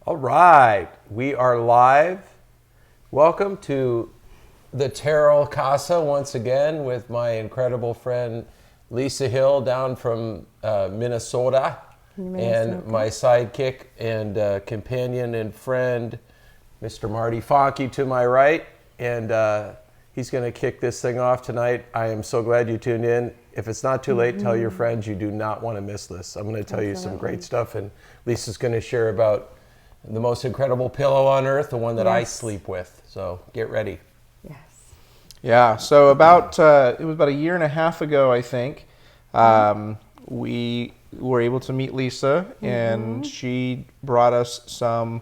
All right, we are live. Welcome to the Terrell Casa once again with my incredible friend Lisa Hill down from Minnesota, and my sidekick and companion and friend, Mr. Marty Fonke to my right, and he's going to kick this thing off tonight. I am so glad you tuned in. If it's not too late, tell your friends. You do not want to miss this. I'm going to tell you some great stuff, and Lisa's going to share about the most incredible pillow on earth, the one that I sleep with. So get ready. Yes. Yeah, so it was about a year and a half ago, I think, we were able to meet Lisa, and she brought us some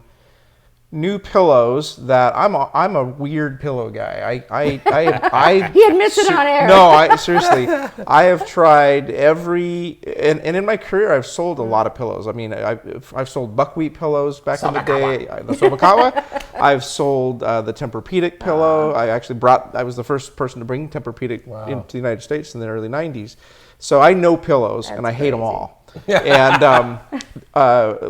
new pillows that I'm a weird pillow guy. He admits it on air. No, seriously, I have tried and in my career I've sold a lot of pillows. I mean, I've sold buckwheat pillows back in the day, the Sobakawa. I've sold the Tempur-Pedic pillow. I was the first person to bring Tempur-Pedic into the United States in the early 90s. So I know pillows, and I hate them all. And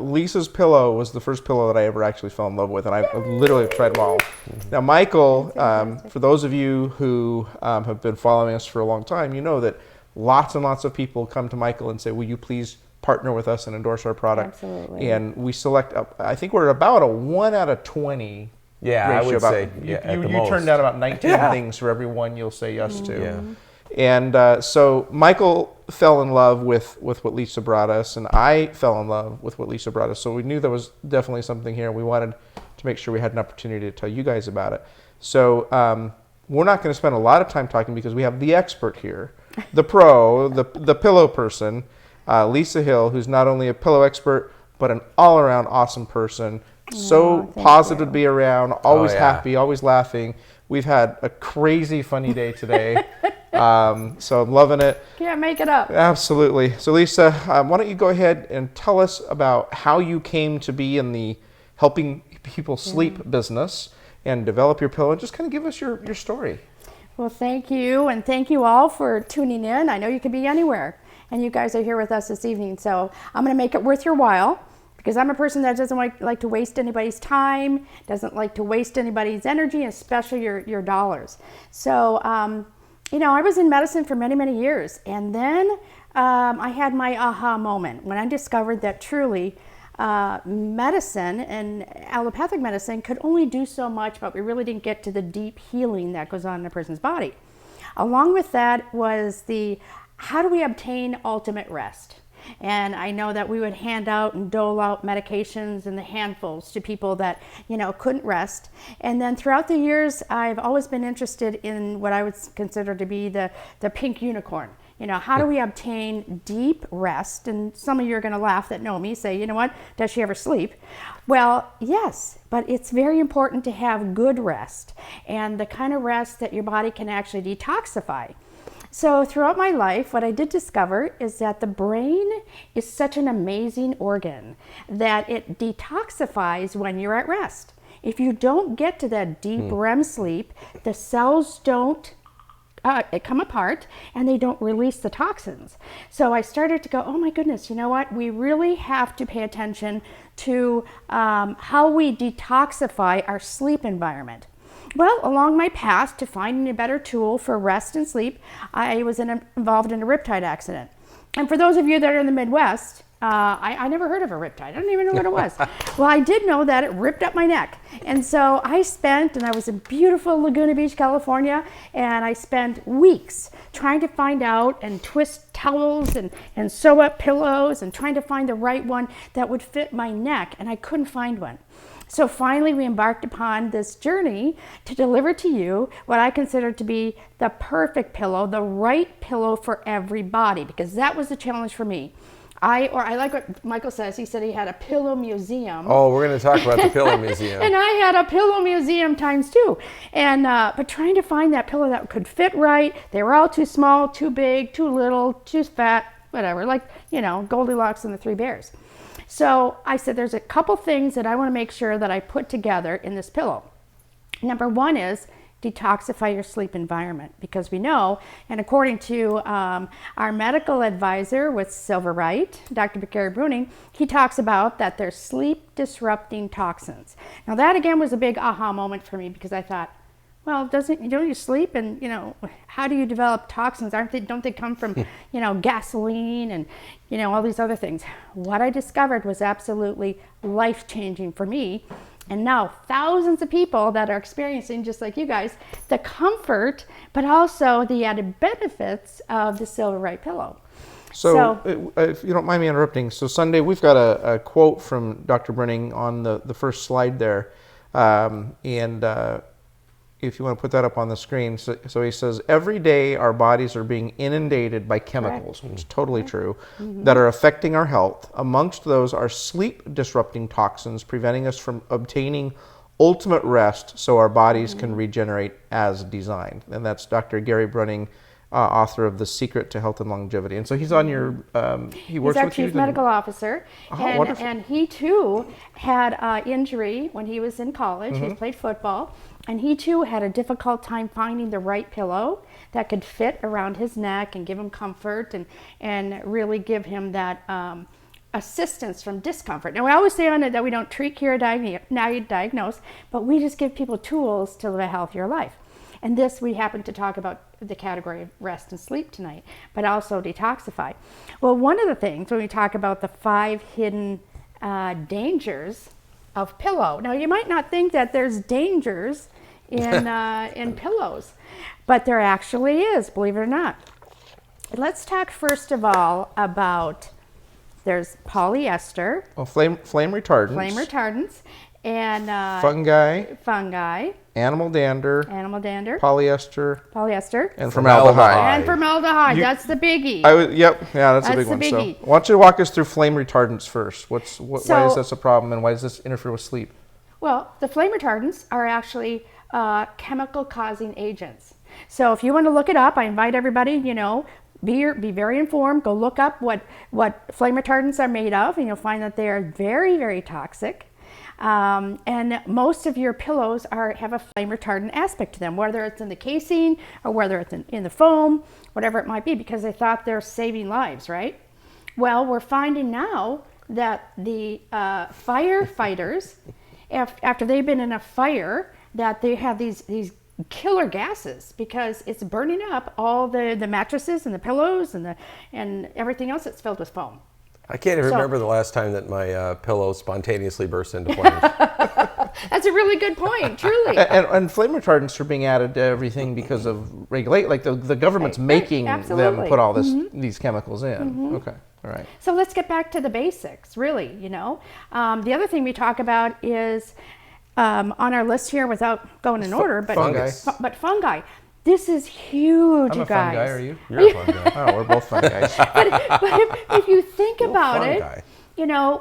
Lisa's pillow was the first pillow that I ever actually fell in love with, and I literally have tried them all. Now, Michael, for those of you who have been following us for a long time, you know that lots and lots of people come to Michael and say, will you please partner with us and endorse our product? Absolutely. And we select, I think we're about a 1 out of 20 Yeah, ratio. I would say, You turn down about 19 things for every one you'll say yes to. Yeah. And so Michael fell in love with what Lisa brought us, and I fell in love with what Lisa brought us. So we knew there was definitely something here. We wanted to make sure we had an opportunity to tell you guys about it. So we're not going to spend a lot of time talking because we have the expert here, the pro, the pillow person, Lisa Hill, who's not only a pillow expert, but an all-around awesome person. So positive to be around, always happy, always laughing. We've had a crazy funny day today. So I'm loving it. Can't make it up. Absolutely. So Lisa, why don't you go ahead and tell us about how you came to be in the helping people sleep business and develop your pillow, and just kind of give us your story. Well, thank you, and thank you all for tuning in. I know you could be anywhere, and you guys are here with us this evening, so I'm going to make it worth your while, because I'm a person that doesn't like to waste anybody's time, doesn't like to waste anybody's energy, especially your dollars. So, I was in medicine for many, many years, and then I had my aha moment when I discovered that truly medicine and allopathic medicine could only do so much, but we really didn't get to the deep healing that goes on in a person's body. Along with that was how do we obtain ultimate rest? And I know that we would hand out and dole out medications in the handfuls to people that, couldn't rest. And then throughout the years, I've always been interested in what I would consider to be the pink unicorn. How do we obtain deep rest? And some of you are going to laugh that know me, say, you know what, does she ever sleep? Well, yes, but it's very important to have good rest and the kind of rest that your body can actually detoxify. So throughout my life, what I did discover is that the brain is such an amazing organ that it detoxifies when you're at rest. If you don't get to that deep REM sleep, the cells don't come apart and they don't release the toxins. So I started to go, oh my goodness, you know what? We really have to pay attention to how we detoxify our sleep environment. Well, along my path to finding a better tool for rest and sleep, I was involved in a riptide accident. And for those of you that are in the Midwest, I never heard of a riptide. I don't even know what it was. Well, I did know that it ripped up my neck. And so I was in beautiful Laguna Beach, California, and I spent weeks trying to find out and twist towels and sew up pillows and trying to find the right one that would fit my neck, and I couldn't find one. So finally, we embarked upon this journey to deliver to you what I consider to be the perfect pillow, the right pillow for everybody, because that was the challenge for me. I like what Michael says. He said he had a pillow museum. Oh, we're going to talk about the pillow museum. And I had a pillow museum times two. And but trying to find that pillow that could fit right. They were all too small, too big, too little, too fat, whatever. Like, Goldilocks and the Three Bears. So I said, there's a couple things that I want to make sure that I put together in this pillow. Number one is, detoxify your sleep environment, because we know, and according to our medical advisor with Silverite, Dr. Gary Bruning, he talks about that there's sleep disrupting toxins. Now that again was a big aha moment for me, because I thought, well, don't you sleep, and how do you develop toxins? Don't they come from gasoline and all these other things? What I discovered was absolutely life-changing for me. And now thousands of people that are experiencing, just like you guys, the comfort, but also the added benefits of the Silverite pillow. So if you don't mind me interrupting, so Sunday, we've got a quote from Dr. Bruning on the first slide there. If you want to put that up on the screen. So he says, every day our bodies are being inundated by chemicals, which is totally true, that are affecting our health. Amongst those are sleep-disrupting toxins, preventing us from obtaining ultimate rest so our bodies can regenerate as designed. And that's Dr. Gary Bruning, author of The Secret to Health and Longevity. And so he's on your, he works with you? He's our chief medical officer. Wonderful. And he too had injury when he was in college. He played football. And he too had a difficult time finding the right pillow that could fit around his neck and give him comfort and really give him that assistance from discomfort. Now, we always say on it that we don't treat, cure, diagnose, but we just give people tools to live a healthier life. And this, we happen to talk about the category of rest and sleep tonight, but also detoxify. Well, one of the things when we talk about the 5 hidden dangers of pillow. Now, you might not think that there's dangers in pillows, but there actually is, believe it or not. Let's talk first of all about, there's polyester. Oh, flame retardants. Flame retardants. And fungi, animal dander, polyester, and formaldehyde. And formaldehyde, that's the biggie. That's a big one. So, why don't you walk us through flame retardants first? Why is this a problem, and why does this interfere with sleep? Well, the flame retardants are actually chemical causing agents. So if you want to look it up, I invite everybody, be very informed. Go look up what flame retardants are made of, and you'll find that they are very, very toxic. And most of your pillows have a flame retardant aspect to them, whether it's in the casing or whether it's in the foam, whatever it might be, because they thought they're saving lives, right? Well, we're finding now that the firefighters, after they've been in a fire, that they have these killer gases because it's burning up all the mattresses and the pillows and everything else that's filled with foam. I can't even remember the last time that my pillow spontaneously burst into flames. That's a really good point, truly. And flame retardants are being added to everything because of regulate, like the government's making them put all these chemicals in. Okay, all right. So let's get back to the basics, really, The other thing we talk about is on our list here, without going in order, but fungi. This is huge, you guys. I'm a fungi, are you? You're a fungi. Oh, we're both fungi. but if you think about it,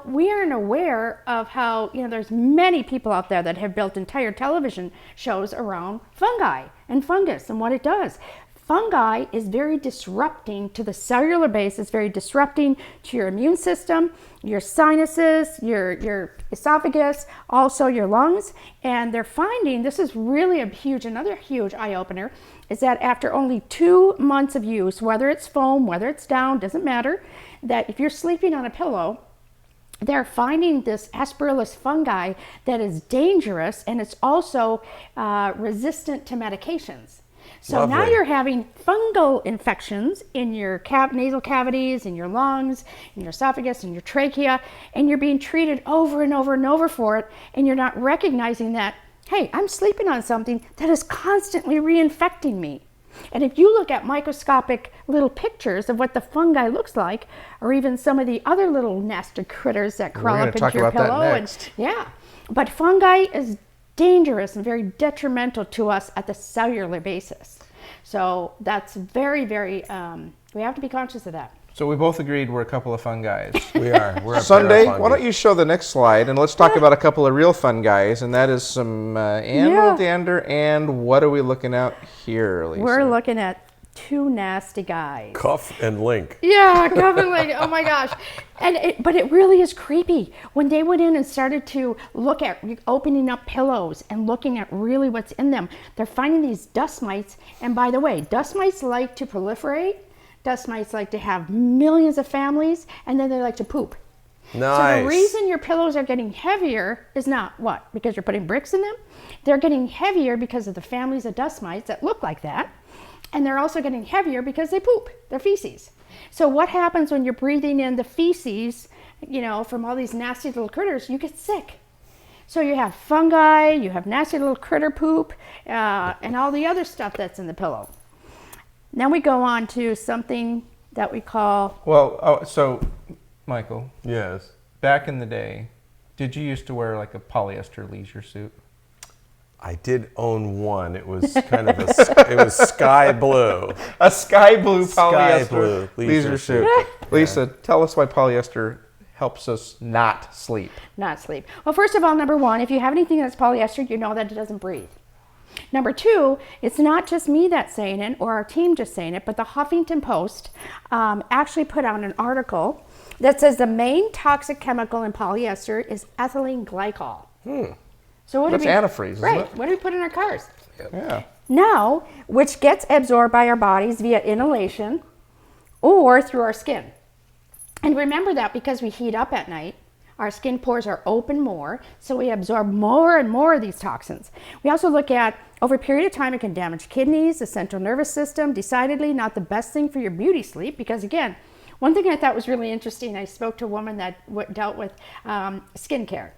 we aren't aware of how, there's many people out there that have built entire television shows around fungi and fungus and what it does. Fungi is very disrupting to the cellular base. It's very disrupting to your immune system, your sinuses, your esophagus, also your lungs. And they're finding, this is really another huge eye-opener, is that after only 2 months of use, whether it's foam, whether it's down, doesn't matter, that if you're sleeping on a pillow, they're finding this Aspergillus fungi that is dangerous, and it's also resistant to medications. So now you're having fungal infections in your nasal cavities, in your lungs, in your esophagus, in your trachea, and you're being treated over and over and over for it, and you're not recognizing that, hey, I'm sleeping on something that is constantly reinfecting me. And if you look at microscopic little pictures of what the fungi looks like, or even some of the other little nasty critters that crawl up into your pillow, but fungi is dangerous and very detrimental to us at the cellular basis. So that's very, very, we have to be conscious of that. So we both agreed we're a couple of fun guys. We are. We're Sunday, why don't you show the next slide, and let's talk about a couple of real fun guys, and that is some animal dander, and what are we looking at here, Lisa? We're looking at two nasty guys. Cuff and Link. Yeah, definitely. Oh my gosh. But it really is creepy. When they went in and started to look at opening up pillows and looking at really what's in them, they're finding these dust mites. And by the way, dust mites like to proliferate. Dust mites like to have millions of families, and then they like to poop. Nice. So the reason your pillows are getting heavier is not what? Because you're putting bricks in them? They're getting heavier because of the families of dust mites that look like that. And they're also getting heavier because they poop, their feces. So what happens when you're breathing in the feces, from all these nasty little critters? You get sick. So you have fungi, you have nasty little critter poop, and all the other stuff that's in the pillow. Now we go on to something that we call... So, Michael. Yes. Back in the day, did you used to wear like a polyester leisure suit? I did own one. It was kind of it was sky blue. A sky blue Sky polyester blue leisure suit. Lisa, tell us why polyester helps us not sleep. Not sleep. Well, first of all, number one, if you have anything that's polyester, you know that it doesn't breathe. Number two, it's not just me that's saying it or our team just saying it, but the Huffington Post actually put out an article that says the main toxic chemical in polyester is ethylene glycol. So That's antifreeze, isn't right, it? what do we put in our cars? Yeah. Now, which gets absorbed by our bodies via inhalation or through our skin. And remember that because we heat up at night, our skin pores are open more, so we absorb more and more of these toxins. We also look at, over a period of time, it can damage kidneys, the central nervous system, decidedly not the best thing for your beauty sleep, because again, one thing I thought was really interesting, I spoke to a woman that dealt with skincare.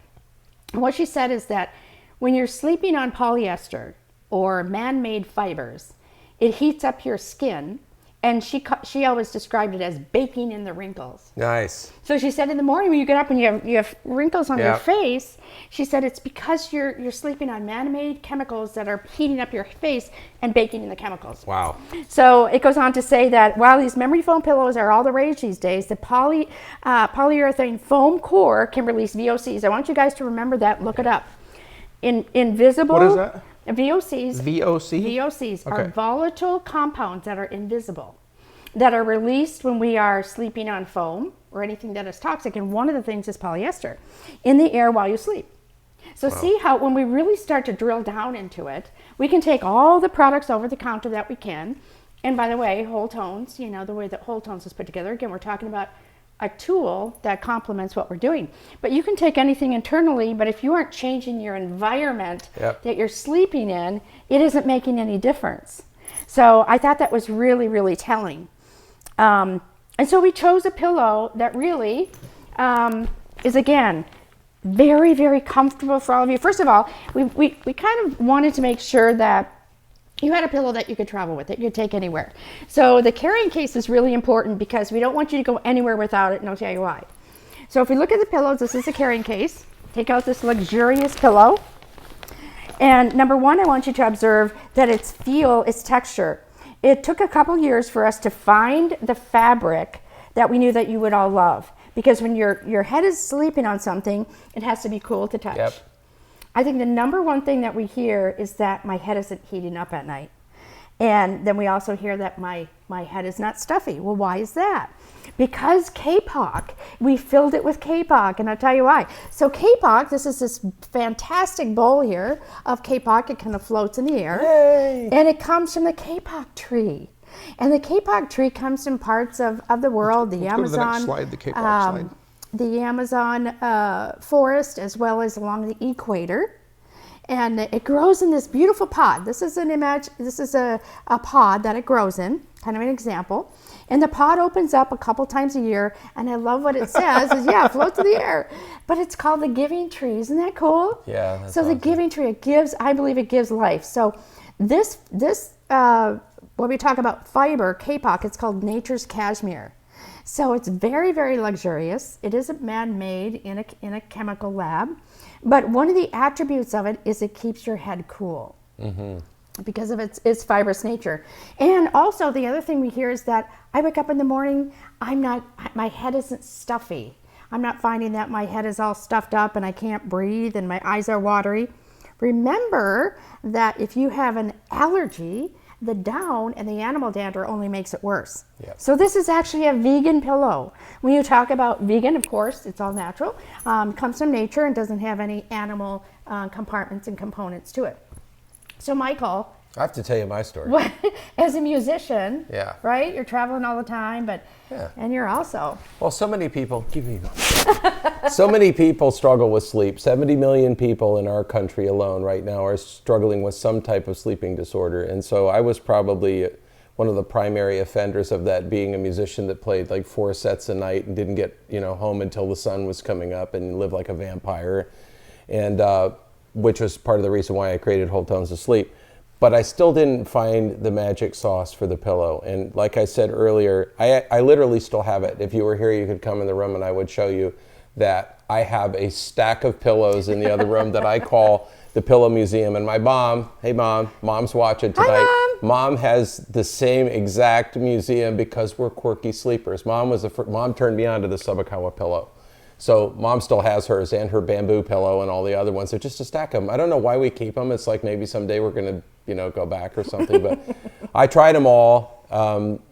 And what she said is that when you're sleeping on polyester or man-made fibers, it heats up your skin, and she always described it as baking in the wrinkles. Nice. So she said in the morning when you get up and you have wrinkles on your face, she said it's because you're sleeping on man-made chemicals that are heating up your face and baking in the chemicals. Wow. So it goes on to say that while these memory foam pillows are all the rage these days, the polyurethane foam core can release VOCs. I want you guys to remember that. Look it up. Invisible. What is that? VOCs. VOC? VOCs are Okay. volatile compounds that are invisible, that are released when we are sleeping on foam or anything that is toxic. And one of the things is polyester in the air while you sleep. So see how when we really start to drill down into it, we can take all the products over the counter that we can. And by the way, Wholetones, the way that Wholetones is put together, again, we're talking about a tool that complements what we're doing. But you can take anything internally, but if you aren't changing your environment that you're sleeping in, it isn't making any difference. So I thought that was really, really telling. And so we chose a pillow that really is, again, very, very comfortable for all of you. First of all, we kind of wanted to make sure that you had a pillow that you could travel with, that you could take anywhere. So the carrying case is really important because we don't want you to go anywhere without it, and I'll tell you why. So if we look at the pillows, this is a carrying case. Take out this luxurious pillow. And number one, I want you to observe that its texture. It took a couple years for us to find the fabric that we knew that you would all love. Because when your head is sleeping on something, it has to be cool to touch. Yep. I think the number one thing that we hear is that my head isn't heating up at night. And then we also hear that my head is not stuffy. Well, why is that? Because Kapok, we filled it with Kapok, and I'll tell you why. So Kapok, this is this fantastic bowl here of Kapok. It kind of floats in the air. Yay. And it comes from the Kapok tree. And the Kapok tree comes from parts of the world, the Let's Amazon. go to the next slide, the Kapok slide. The Amazon forest, as well as along the equator. And it grows in this beautiful pod. This is a pod that it grows in, kind of an example. And the pod opens up a couple times a year, and I love what it says is, it floats in the air. But it's called the giving tree. Isn't that cool? Yeah, that's So the awesome. giving tree, I believe it gives life. So this when we talk about fiber, Kapok, it's called nature's cashmere. So it's very, very luxurious. It isn't man-made in a chemical lab. But one of the attributes of it is it keeps your head cool because of its fibrous nature. And also the other thing we hear is that I wake up in the morning, my head isn't stuffy. I'm not finding that my head is all stuffed up and I can't breathe and my eyes are watery. Remember that if you have an allergy, the down and the animal dander only makes it worse. Yep. So this is actually a vegan pillow. When you talk about vegan, of course, it's all natural, comes from nature and doesn't have any animal compartments and components to it. So Michael, I have to tell you my story. as a musician, Yeah. right? You're traveling all the time, but Yeah. and you're also Well, so many people, so many people struggle with sleep. 70 million people in our country alone right now are struggling with some type of sleeping disorder. And so I was probably one of the primary offenders of that, being a musician that played like 4 sets a night and didn't get, home until the sun was coming up and lived like a vampire. And which was part of the reason why I created Wholetones to Sleep. But I still didn't find the magic sauce for the pillow. And like I said earlier, I literally still have it. If you were here, you could come in the room and I would show you that I have a stack of pillows in the other room that I call the Pillow Museum. And my mom, hey mom's watching tonight. Hi, Mom has the same exact museum because we're quirky sleepers. Mom turned me on to the Subakawa pillow. So Mom still has hers and her bamboo pillow and all the other ones. They're just a stack of them. I don't know why we keep them. It's like maybe someday we're going to, go back or something. But I tried them all,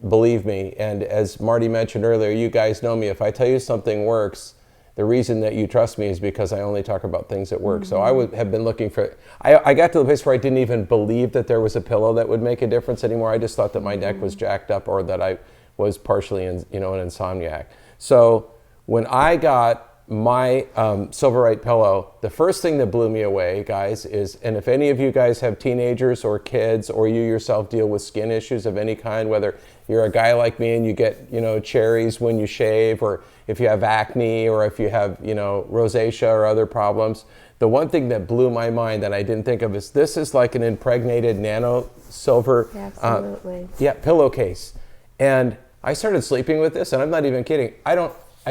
believe me. And as Marty mentioned earlier, you guys know me. If I tell you something works, the reason that you trust me is because I only talk about things that work. Mm-hmm. So I would have been looking for, I got to the place where I didn't even believe that there was a pillow that would make a difference anymore. I just thought that my neck was jacked up or that I was partially, an insomniac. So when I got my Silverite pillow, the first thing that blew me away, guys, is, and if any of you guys have teenagers or kids, or you yourself deal with skin issues of any kind, whether you're a guy like me and you get, cherries when you shave, or if you have acne, or if you have, rosacea or other problems, the one thing that blew my mind that I didn't think of is this is like an impregnated nano silver pillowcase. And I started sleeping with this, and I'm not even kidding. I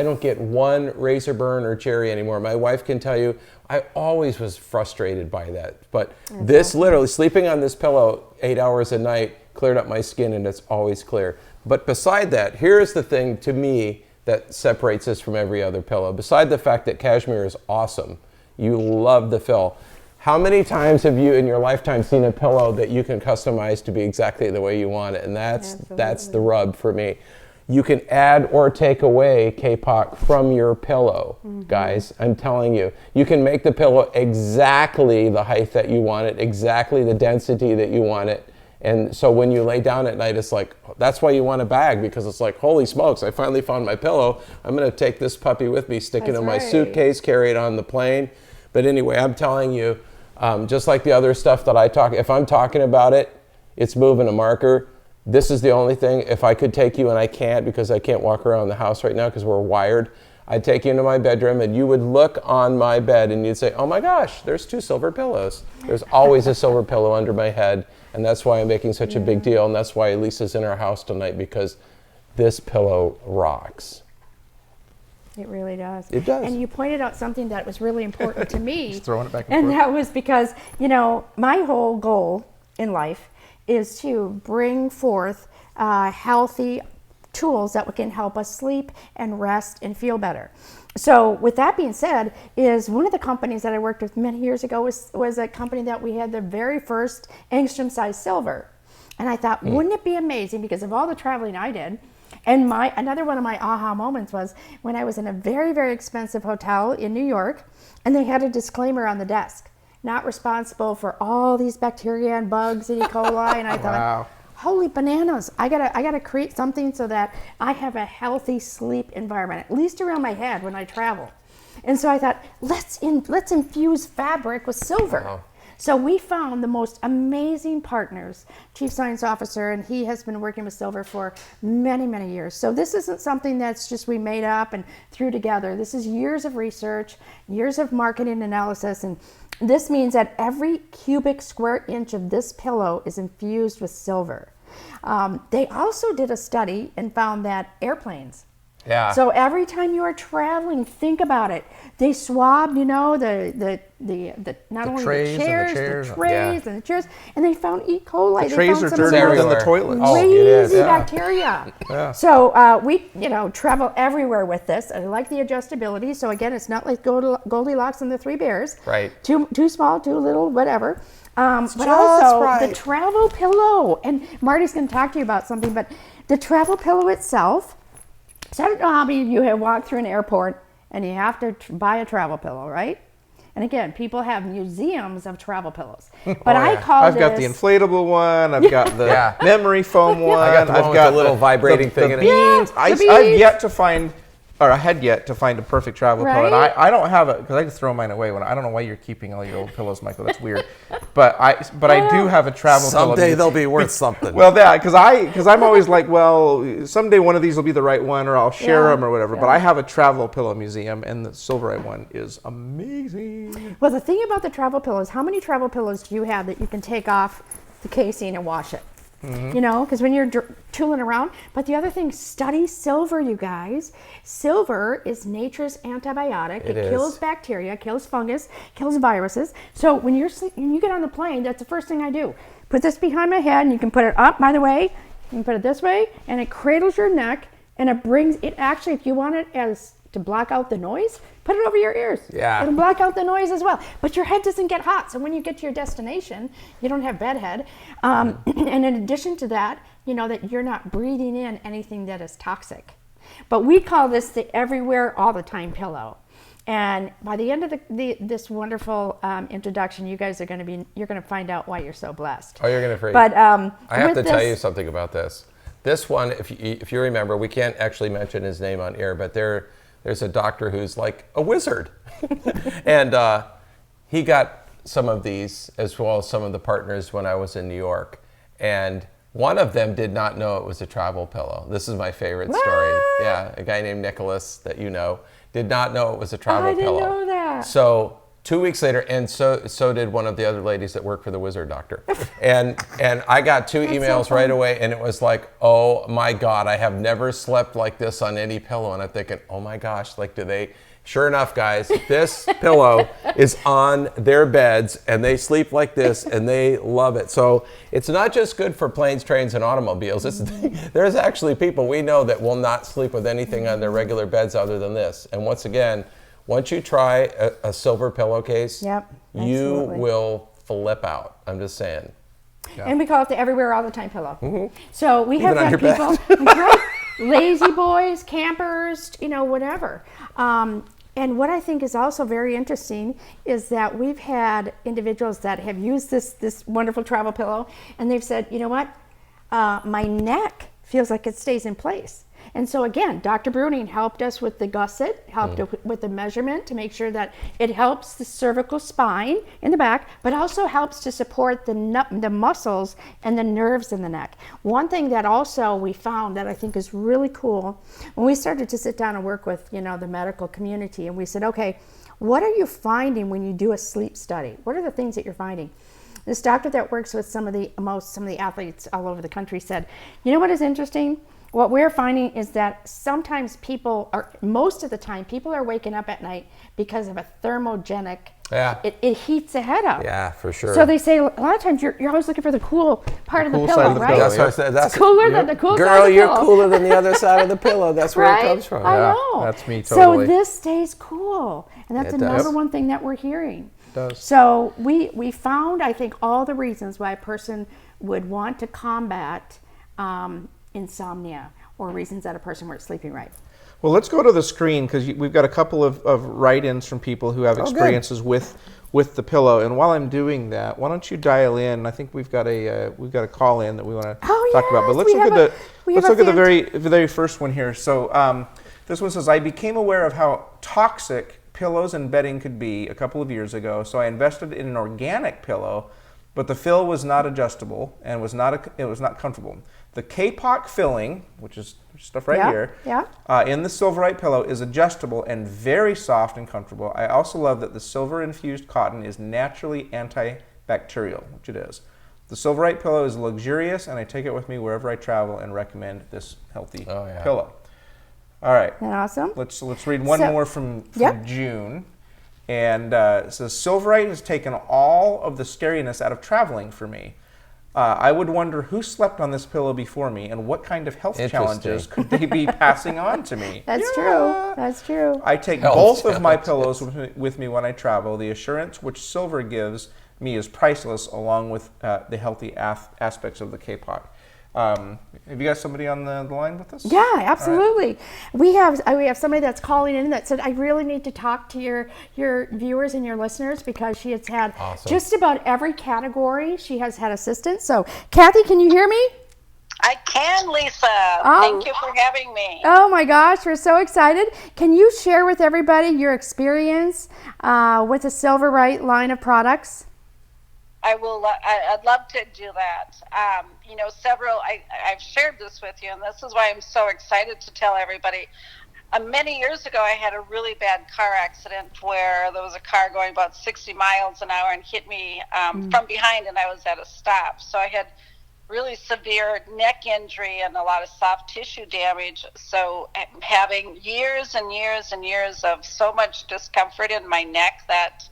don't get one razor burn or cherry anymore. My wife can tell you, I always was frustrated by that. But this literally, sleeping on this pillow 8 hours a night, cleared up my skin, and it's always clear. But beside that, here's the thing to me that separates this from every other pillow. Beside the fact that cashmere is awesome, you love the fill. How many times have you in your lifetime seen a pillow that you can customize to be exactly the way you want it? And that's the rub for me. You can add or take away K-pop from your pillow, guys. I'm telling you. You can make the pillow exactly the height that you want it, exactly the density that you want it. And so when you lay down at night, it's like, that's why you want a bag, because it's like, holy smokes, I finally found my pillow. I'm going to take this puppy with me, stick it in my suitcase, carry it on the plane. But anyway, I'm telling you, just like the other stuff that if I'm talking about it, it's moving a marker. This is the only thing, if I could take you, and I can't because I can't walk around the house right now because we're wired, I'd take you into my bedroom and you would look on my bed and you'd say, oh my gosh, there's 2 silver pillows. There's always a silver pillow under my head, and that's why I'm making such a big deal, and that's why Lisa's in our house tonight, because this pillow rocks. It really does. It does. And you pointed out something that was really important to me. Just throwing it back and forth. forth. That was because, my whole goal in life is to bring forth healthy tools that can help us sleep and rest and feel better. So with that being said, is one of the companies that I worked with many years ago was a company that we had the very first angstrom size silver. And I thought, wouldn't it be amazing, because of all the traveling I did, and another one of my aha moments was when I was in a very, very expensive hotel in New York, and they had a disclaimer on the desk, not responsible for all these bacteria and bugs and E. coli. And I thought, holy bananas, I gotta create something so that I have a healthy sleep environment, at least around my head when I travel. And so I thought, let's infuse fabric with silver. Wow. So we found the most amazing partners, Chief Science Officer, and he has been working with silver for many, many years. So this isn't something that's just we made up and threw together. This is years of research, years of marketing analysis, and this means that every cubic square inch of this pillow is infused with silver. They also did a study and found that airplanes. Yeah. So every time you are traveling, think about it. They swabbed, the not only trays the chairs, and the chairs, and they found E. coli. The trays are dirtier than the toilets. Crazy bacteria. Yeah. So we, travel everywhere with this. I like the adjustability. So again, it's not like Goldilocks and the 3 Bears. Right. Too small, too little, whatever. But also the travel pillow. And Marty's going to talk to you about something, but the travel pillow itself. So I don't know how many of you have walked through an airport and you have to buy a travel pillow, right? And again, people have museums of travel pillows. But I've got the inflatable one. I've got the memory foam one. I got the one with the little vibrating thing in it. Beans. I've yet to find, or I had yet to find a perfect travel pillow. And I don't have it because I just throw mine away. I don't know why you're keeping all your old pillows, Michael. That's weird. But I do have a travel pillow. Someday they'll be worth something. Well, yeah, because I'm always like, well, someday one of these will be the right one, or I'll share them or whatever. But I have a travel pillow museum, and the Silverite one is amazing. Well, the thing about the travel pillows, how many travel pillows do you have that you can take off the casing and wash it? You know, because when you're tooling around. But the other thing, study silver, you guys. Silver is nature's antibiotic. It kills bacteria, kills fungus, kills viruses. So when you get on the plane, that's the first thing I do. Put this behind my head, and you can put it up, by the way. You can put it this way, and it cradles your neck, and it brings it actually, if you want it as to block out the noise, put it over your ears. Yeah. It'll block out the noise as well. But your head doesn't get hot. So when you get to your destination, you don't have bedhead. And in addition to that, you know that you're not breathing in anything that is toxic. But we call this the everywhere, all the time pillow. And by the end of this wonderful introduction, you guys you're going to find out why you're so blessed. Oh, you're going to freak. But I have to tell you something about this. This one, if you remember, we can't actually mention his name on air, but there's a doctor who's like a wizard. And he got some of these, as well as some of the partners when I was in New York. And one of them did not know it was a travel pillow. This is my favorite story. Yeah, a guy named Nicholas that you know did not know it was a travel pillow. I didn't know that. So 2 weeks later, and so did one of the other ladies that worked for the wizard doctor. And I got two emails right away, and it was like, oh my God, I have never slept like this on any pillow. And I'm thinking, oh my gosh, like do they? Sure enough, guys, this pillow is on their beds, and they sleep like this, and they love it. So it's not just good for planes, trains, and automobiles. There's actually people we know that will not sleep with anything on their regular beds other than this. And once again, once you try a silver pillowcase, you will flip out. I'm just saying. Yeah. And we call it the everywhere, all the time pillow. Mm-hmm. So we have people, lazy boys, campers, you know, whatever. And what I think is also very interesting is that we've had individuals that have used this wonderful travel pillow, and they've said, you know what, my neck feels like it stays in place. And so again, Dr. Bruning helped us with the gusset, helped with the measurement to make sure that it helps the cervical spine in the back, but also helps to support the muscles and the nerves in the neck. One thing that also we found that I think is really cool, when we started to sit down and work with, you know, the medical community, and we said, okay, what are you finding when you do a sleep study? What are the things that you're finding? This doctor that works with some of the athletes all over the country said, you know what is interesting? What we're finding is that sometimes most of the time, people are waking up at night because of a thermogenic. Yeah. It heats the head up. Yeah, for sure. So they say a lot of times you're always looking for the cool part of the pillow, right? That's what I said. It's cooler than the cool side of the pillow. Girl, you're pillow. cooler than the other side of the pillow. That's where it comes from. I know. That's me totally. So this stays cool. And that's the number one thing that we're hearing. It does. So we found, I think, all the reasons why a person would want to combat insomnia, or reasons that a person weren't sleeping right. Well, let's go to the screen because we've got a couple of write-ins from people who have experiences with the pillow. And while I'm doing that, why don't you dial in? I think we've got a call in that we want to talk about. But let's look at the very first one here. So this one says, I became aware of how toxic pillows and bedding could be a couple of years ago. So I invested in an organic pillow, but the fill was not adjustable and it was not comfortable. The K-Pock filling, which is stuff here, in the Silverite pillow is adjustable and very soft and comfortable. I also love that the silver-infused cotton is naturally antibacterial, which it is. The Silverite pillow is luxurious, and I take it with me wherever I travel and recommend this healthy pillow. All right. Awesome. Let's read one more from June. And it says, Silverite has taken all of the scariness out of traveling for me. I would wonder who slept on this pillow before me and what kind of health challenges could they be passing on to me. That's true. That's true. I take both of my pillows with me when I travel. The assurance which silver gives me is priceless, along with the healthy aspects of the K-pot. Have you got somebody on the line with us? Yeah, absolutely. Right. We have somebody that's calling in that said, I really need to talk to your viewers and your listeners, because she has had just about every category. She has had assistance. So, Kathy, can you hear me? I can, Lisa. Thank you for having me. Oh my gosh, we're so excited. Can you share with everybody your experience with the Silverite line of products? I will. I'd love to do that. You know, I've shared this with you, and this is why I'm so excited to tell everybody. Many years ago, I had a really bad car accident where there was a car going about 60 miles an hour and hit me from behind, and I was at a stop. So I had really severe neck injury and a lot of soft tissue damage. So having years and years and years of so much discomfort in my neck that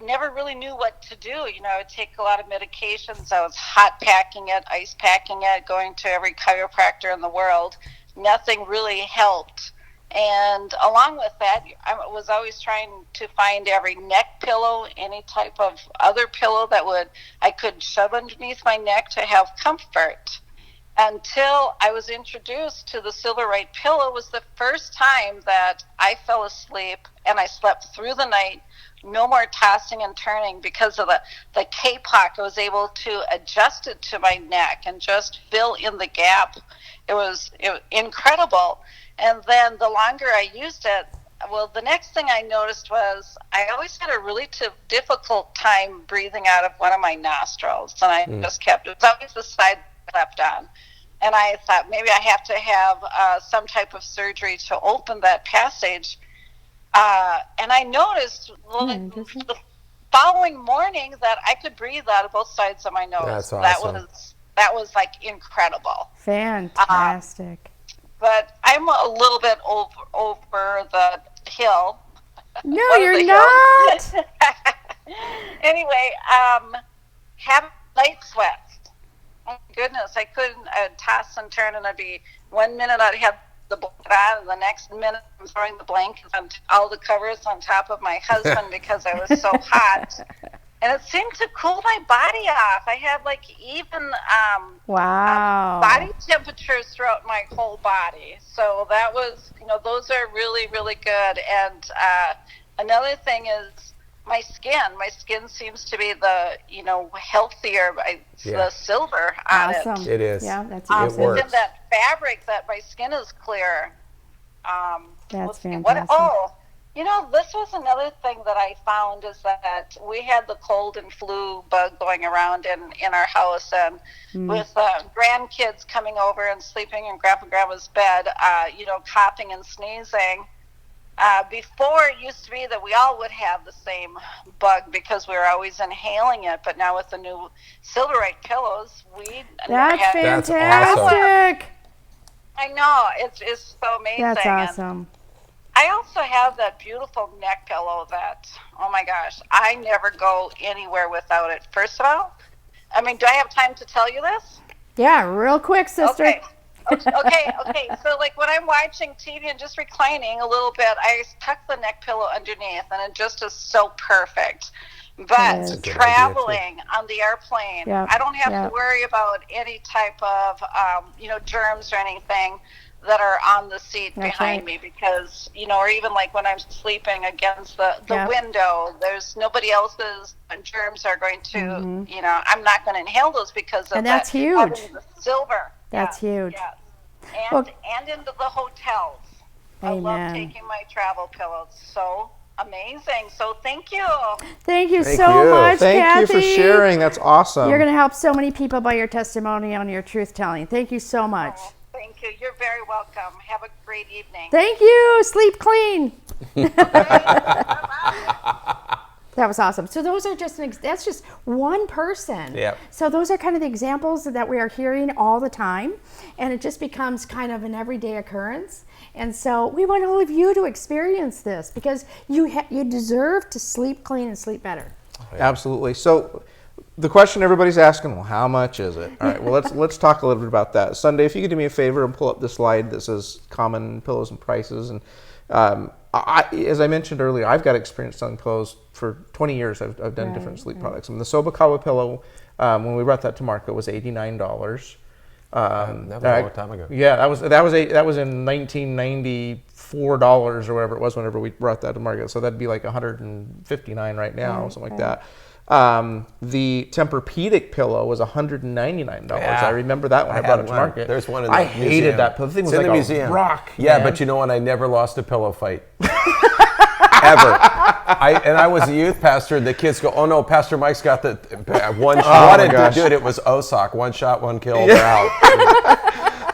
never really knew what to do. You know, I would take a lot of medications. I was hot packing it, ice packing it, going to every chiropractor in the world. Nothing really helped. And along with that, I was always trying to find every neck pillow, any type of other pillow that I could shove underneath my neck to have comfort. Until I was introduced to the Silverite pillow, was the first time that I fell asleep and I slept through the night. No more tossing and turning because of the K-pot. I was able to adjust it to my neck and just fill in the gap. It was incredible. And then the longer I used it, well, the next thing I noticed was I always had a really difficult time breathing out of one of my nostrils. And I just kept, it was always the side I slept on. And I thought maybe I have to have some type of surgery to open that passage. And I noticed the following morning that I could breathe out of both sides of my nose. That's awesome. That was like incredible. Fantastic. But I'm a little bit over the hill. No, you're not. Anyway, having night sweats. Oh my goodness, I'd toss and turn, and I'd be 1 minute I'd have the blanket on, and the next minute I'm throwing the blankets on all the covers on top of my husband because I was so hot. And it seemed to cool my body off. I had like even body temperatures throughout my whole body. So that was, those are really, really good. And another thing is my skin. My skin seems to be the, healthier. The silver on it. It is. Yeah, that's awesome. It works. And that fabric that my skin is clear. That's fantastic. This was another thing that I found is that we had the cold and flu bug going around in our house, and with grandkids coming over and sleeping in Grandpa and Grandma's bed, coughing and sneezing. Before it used to be that we all would have the same bug because we were always inhaling it, but now with the new Silverite pillows, That's fantastic. Awesome. I know, it's so amazing. That's awesome. I also have that beautiful neck pillow that, oh my gosh, I never go anywhere without it. First of all, do I have time to tell you this? Yeah, real quick, sister. Okay. So like when I'm watching TV and just reclining a little bit, I tuck the neck pillow underneath, and it just is so perfect. But traveling on the airplane, I don't have to worry about any type of, germs or anything that are on the seat behind me because, or even like when I'm sleeping against the window, there's nobody else's germs are going to, I'm not going to inhale those because of that's huge. The silver. That's huge. Yes. And into the hotels. Amen. I love taking my travel pillows. So amazing. So thank you. Thank you so much, Kathy. Thank you for sharing. That's awesome. You're going to help so many people by your testimony on your truth telling. Thank you so much. Thank you. You're very welcome. Have a great evening. Thank you. Sleep clean. That was awesome. So those are that's just one person. Yep. So those are kind of the examples that we are hearing all the time, and it just becomes kind of an everyday occurrence. And so we want all of you to experience this because you deserve to sleep clean and sleep better. Absolutely. So the question everybody's asking, well, how much is it? All right, well, let's talk a little bit about that. Sunday, if you could do me a favor and pull up the slide that says common pillows and prices. And as I mentioned earlier, I've got experience selling pillows for 20 years. I've done different sleep products. And the Sobakawa pillow, when we brought that to market, was $89. That was a long time ago. Yeah, that was in $1994 or whatever it was whenever we brought that to market. So that'd be like $159 right now, something like that. The Tempur-Pedic pillow was $199. Yeah. I remember that when I brought it to market. There's one in the I museum. hated that pillow. The thing was like a rock. Yeah, man. but you know what? I never lost a pillow fight. Ever. I was a youth pastor. The kids go, "Oh no, Pastor Mike's got the one shot." Dude, it was OSOC. One shot, one kill. They're out.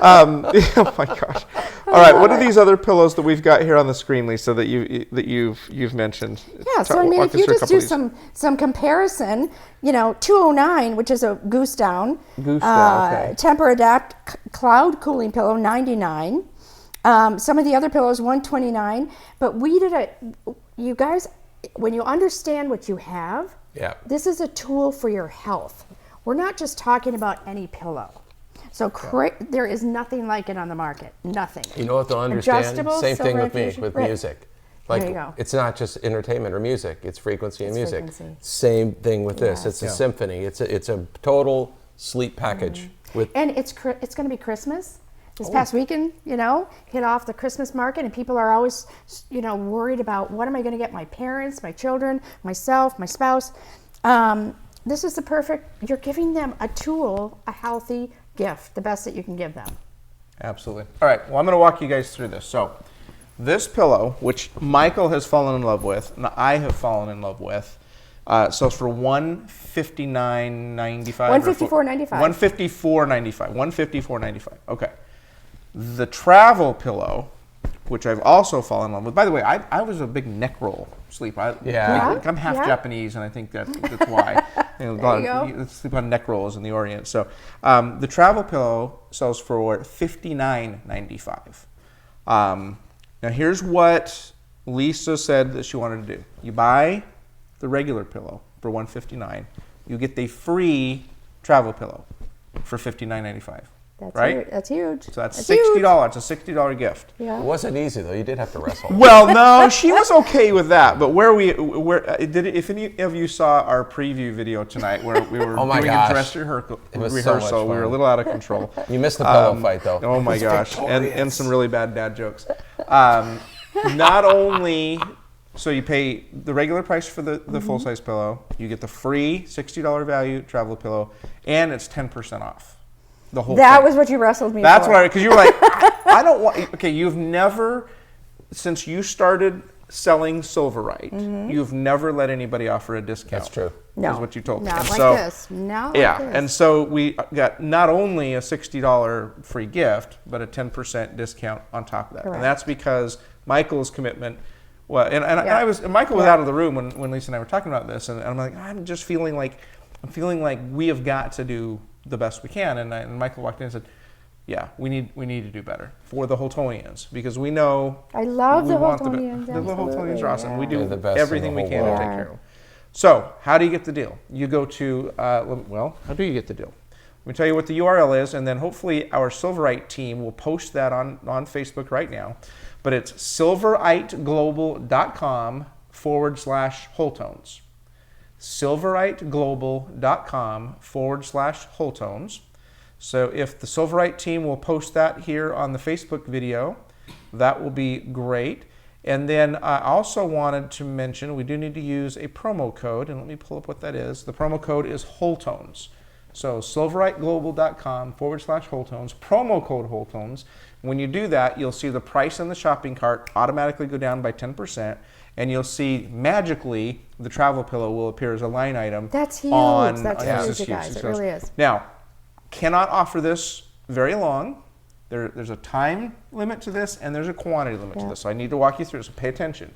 Oh my gosh! All right, what are these other pillows that we've got here on the screen, Lisa? That you've mentioned? Yeah, so I mean, if you just do some comparison, 209, which is a goose down. Okay. Tempur Adapt Cloud Cooling Pillow, 99. Some of the other pillows, 129. But we did you guys, when you understand what you have, this is a tool for your health. We're not just talking about any pillow. So there is nothing like it on the market. Nothing. You know what they'll understand? Adjustable, Same thing with me, infusion. with Right. music. There you go. It's not just entertainment or music, it's frequency and music. Frequency. Same thing with this. Yes. It's a symphony. It's a total sleep package. And it's going to be Christmas. This past weekend, hit off the Christmas market, and people are always, worried about what am I going to get my parents, my children, myself, my spouse. This is the perfect, you're giving them a tool, a healthy gift, the best that you can give them. Absolutely. All right, well, I'm going to walk you guys through this. So this pillow, which Michael has fallen in love with, and I have fallen in love with, sells for $159.95. $154.95. $154.95. Okay. The travel pillow, which I've also fallen in love with. By the way, I was a big neck roll sleep. I'm half Japanese, and I think that's why. Sleep on neck rolls in the Orient. So the travel pillow sells for $59.95. Now here's what Lisa said that she wanted to do. You buy the regular pillow for $159. You get the free travel pillow for $59.95. Right? That's huge. So that's $60. It's a $60 gift. Yeah. It wasn't easy though. You did have to wrestle. Well, no, she was okay with that. But if any of you saw our preview video tonight, where we were doing a dress rehearsal, we were a little out of control. You missed the pillow fight though. Oh my gosh, and some really bad dad jokes. Not only. So you pay the regular price for the full-size pillow, you get the free $60 value travel pillow, and it's 10% off. The whole that thing. Was what you wrestled me That's for. why, because you were like, I don't want. Okay, you've never, since you started selling Silverite, you've never let anybody offer a discount. That's true. No, is what you told me. Not And like so, this. Not like yeah, this. and so we got not only a $60 free gift, but a 10% discount on top of that. Correct. And that's because Michael's commitment. Well, and Michael was out of the room when Lisa and I were talking about this, and I'm like, I'm feeling like we have got to do the best we can. And Michael walked in and said, yeah, we need to do better for the Wholetonians, because we know I love the Wholetonians. Wholetonians. The Wholetonians are awesome. Yeah. We do the best everything in the we can whole to take world. care of them. So how do you get the deal? You go to, how do you get the deal? Let me tell you what the URL is, and then hopefully our Silverite team will post that on Facebook right now. But it's silveriteglobal.com/Wholetones. silveriteglobal.com/Wholetones. So if the Silverite team will post that here on the Facebook video, that will be great. And then I also wanted to mention we do need to use a promo code, and let me pull up what that is. The promo code is Wholetones. So silveriteglobal.com/Wholetones, promo code Wholetones. When you do that, you'll see the price in the shopping cart automatically go down by 10%, and you'll see magically the travel pillow will appear as a line item. That's huge. On, That's Lisa's huge, you guys. Huge. It really is. Now, cannot offer this very long. There's a time limit to this, and there's a quantity limit to this. So I need to walk you through, so pay attention.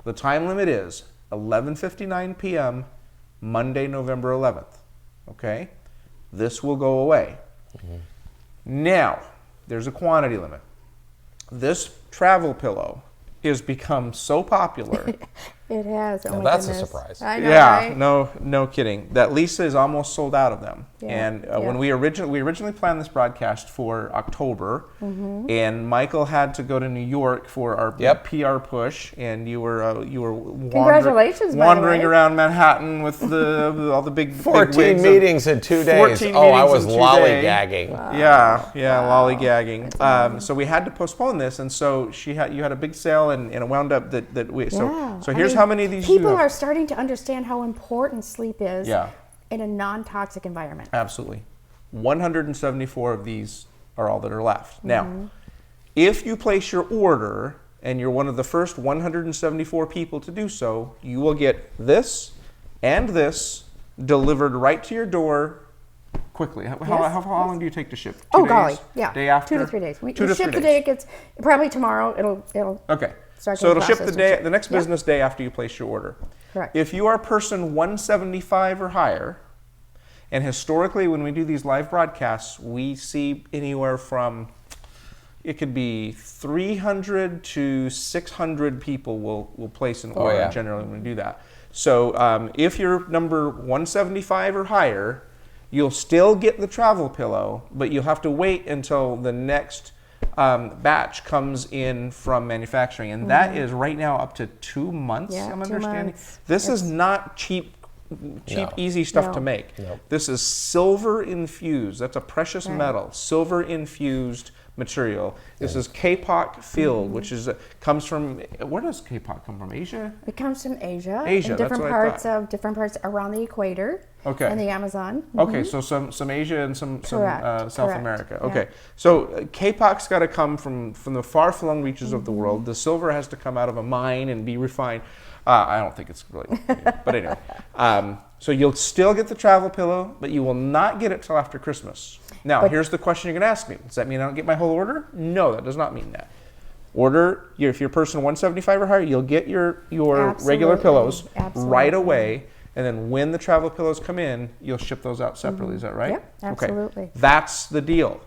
The time limit is 11:59 p.m. Monday, November 11th. Okay? This will go away. Now, there's a quantity limit. This travel pillow has become so popular It has. Oh Now my that's a goodness. surprise. I know, Yeah, right? no kidding. That Lisa is almost sold out of them. Yeah, And yeah. when we originally planned this broadcast for October, and Michael had to go to New York for our Yep. PR push, and you were Congratulations, by the wandering way. around Manhattan with all the big 14 wigs of- meetings in 2 days. 14 Oh, I meetings was in 2 lollygagging. Yeah, lollygagging. So we had to postpone this, and so you had a big sale, and it wound up that we. Yeah. So I here's mean, how many of these people you have. are starting to understand how important sleep is Yeah. in a non-toxic environment. Absolutely. 174 of these are all that are left. Now, if you place your order and you're one of the first 174 people to do so, you will get this and this delivered right to your door quickly. How long do you take to ship? 2 Oh, days? golly, yeah. Day after? 2 to 3 days. We 2 to ship 3 the days. day it gets, probably tomorrow, it'll Okay. start So getting it'll ship the processed. the next Yep. business day after you place your order. Correct. If you are person 175 or higher, and historically when we do these live broadcasts, we see anywhere from, it could be 300 to 600 people will place an order yeah. generally when we do that. So if you're number 175 or higher, you'll still get the travel pillow, but you'll have to wait until the next batch comes in from manufacturing, and that is right now up to 2 months. Yeah, I'm 2 understanding. months. This is not cheap, No. easy stuff to No. make. Nope. This is silver infused. That's a precious metal, silver infused material. This is K-pop filled, which is comes from, where does K-pop come from? Asia? It comes from Asia. Asia, and that's different what I parts thought. of different parts around the equator. Okay. And the Amazon. Okay, so some Asia and some Correct, South correct, America. yeah. Okay, so K-pop's got to come from the far-flung reaches of the world. The silver has to come out of a mine and be refined. I don't think it's really, but anyway. So you'll still get the travel pillow, but you will not get it till after Christmas. Now, But- here's the question you're going to ask me. Does that mean I don't get my whole order? No, that does not mean that. If you're person 175 or higher, you'll get your regular Absolutely, pillows absolutely. right away. And then when the travel pillows come in, you'll ship those out separately. Is that right? Yep, absolutely. Okay. That's the deal.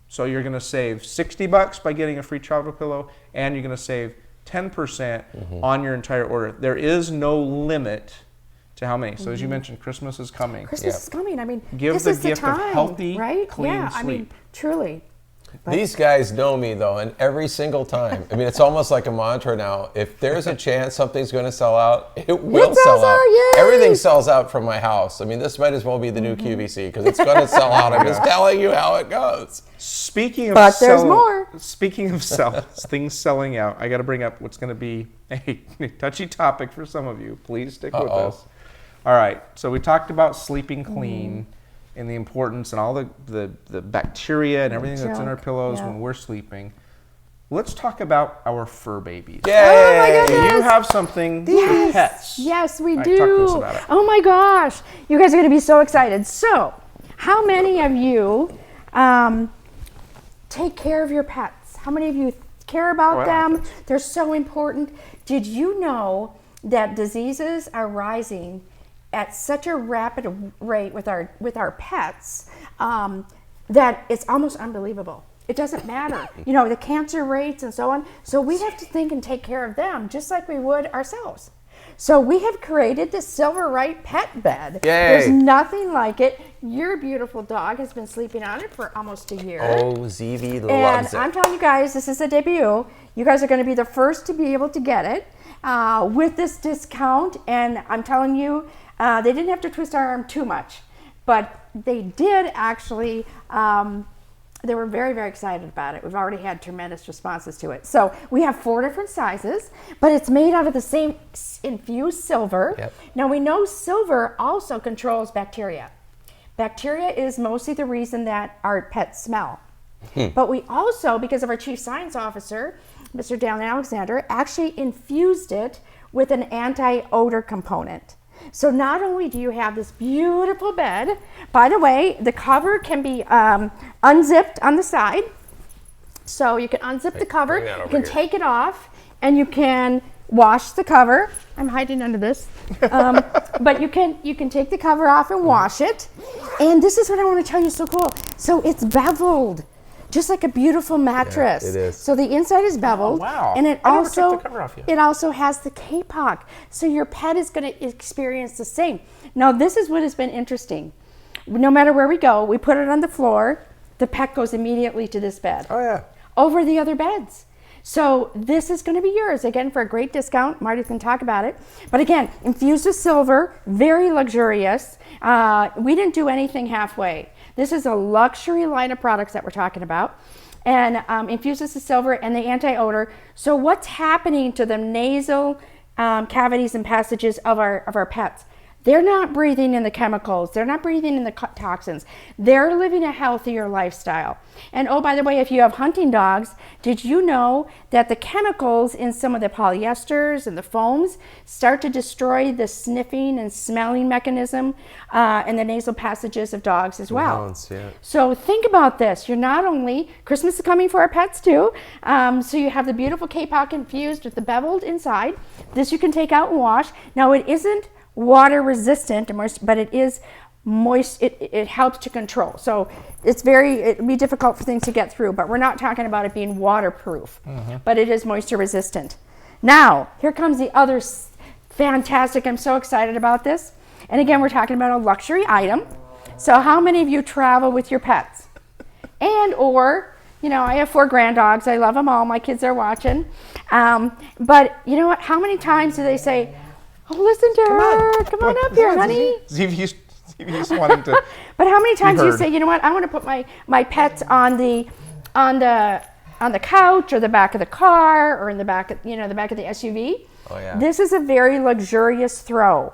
So you're going to save $60 by getting a free travel pillow, and you're going to save 10% on your entire order. There is no limit to how many. So as you mentioned, Christmas is coming. Christmas is coming. I mean, Give this the is gift the of time, healthy, right? clean yeah, I mean, sleep. truly. These guys know me though, and every single time. I mean, it's almost like a mantra now. If there's a chance something's going to sell out, it will It sells sell out. out, yay! Everything sells out from my house. I mean, this might as well be the new QVC because it's going to sell out. I'm just telling you how it goes. Speaking of But there's more. Speaking of things selling out, I got to bring up what's going to be a touchy topic for some of you. Please stick with us. All right. So we talked about sleeping clean and the importance and all the bacteria and everything that's in our junk, pillows yeah. when we're sleeping. Let's talk about our fur babies. Yay! Oh my goodness. You have something for pets. Yes, we All right, do. talk to us about it. Oh my gosh, you guys are going to be so excited. So, how many of you take care of your pets? How many of you care about Oh, I like them? They're so important. Did you know that diseases are rising at such a rapid rate with our pets that it's almost unbelievable? It doesn't matter, the cancer rates and so on. So we have to think and take care of them just like we would ourselves. So we have created the Silverite pet bed. Yay. There's nothing like it. Your beautiful dog has been sleeping on it for almost a year. Oh, ZV And loves it. I'm telling you guys, this is a debut. You guys are going to be the first to be able to get it with this discount. And I'm telling you, they didn't have to twist our arm too much, but they did actually. They were very, very excited about it. We've already had tremendous responses to it. So we have 4 different sizes, but it's made out of the same infused silver. Yep. Now we know silver also controls bacteria. Bacteria is mostly the reason that our pets smell. But we also, because of our chief science officer, Mr. Dallin Alexander, actually infused it with an anti-odor component. So not only do you have this beautiful bed, by the way, the cover can be unzipped on the side. So you can unzip the cover, bring that you over can here. take it off, and you can wash the cover. I'm hiding under this. But you can take the cover off and wash it. And this is what I want to tell you, so cool. So it's beveled just like a beautiful mattress. it is. So the inside is beveled. Oh, wow. And it I never also took the cover off yet. it also has the kapok. So your pet is going to experience the same. Now this is what has been interesting. No matter where we go, we put it on the floor, the pet goes immediately to this bed. Oh yeah. Over the other beds. So this is going to be yours, again, for a great discount. Marty can talk about it. But again, infused with silver, very luxurious. We didn't do anything halfway. This is a luxury line of products that we're talking about. And infused with the silver and the anti-odor. So what's happening to the nasal cavities and passages of our pets? They're not breathing in the chemicals. They're not breathing in the toxins. They're living a healthier lifestyle. And oh, by the way, if you have hunting dogs, did you know that the chemicals in some of the polyesters and the foams start to destroy the sniffing and smelling mechanism in the nasal passages of dogs as well? Bones, yeah. So think about this. You're not only, Christmas is coming for our pets too, so you have the beautiful kapok infused with the beveled inside. This you can take out and wash. Now it isn't water resistant, but it is moist. It helps to control. So it'd be difficult for things to get through, but we're not talking about it being waterproof, but it is moisture resistant. Now, here comes the other fantastic, I'm so excited about this. And again, we're talking about a luxury item. So how many of you travel with your pets? Or, I have 4 grand dogs. I love them all. My kids are watching. But you know what? How many times do they say, oh, listen to her. Come on up here, honey. Zevie's wanting to. But how many times do you heard. say, you know what? I want to put my pets on the couch or the back of the car or in the back of the back of the SUV. Oh yeah. This is a very luxurious throw.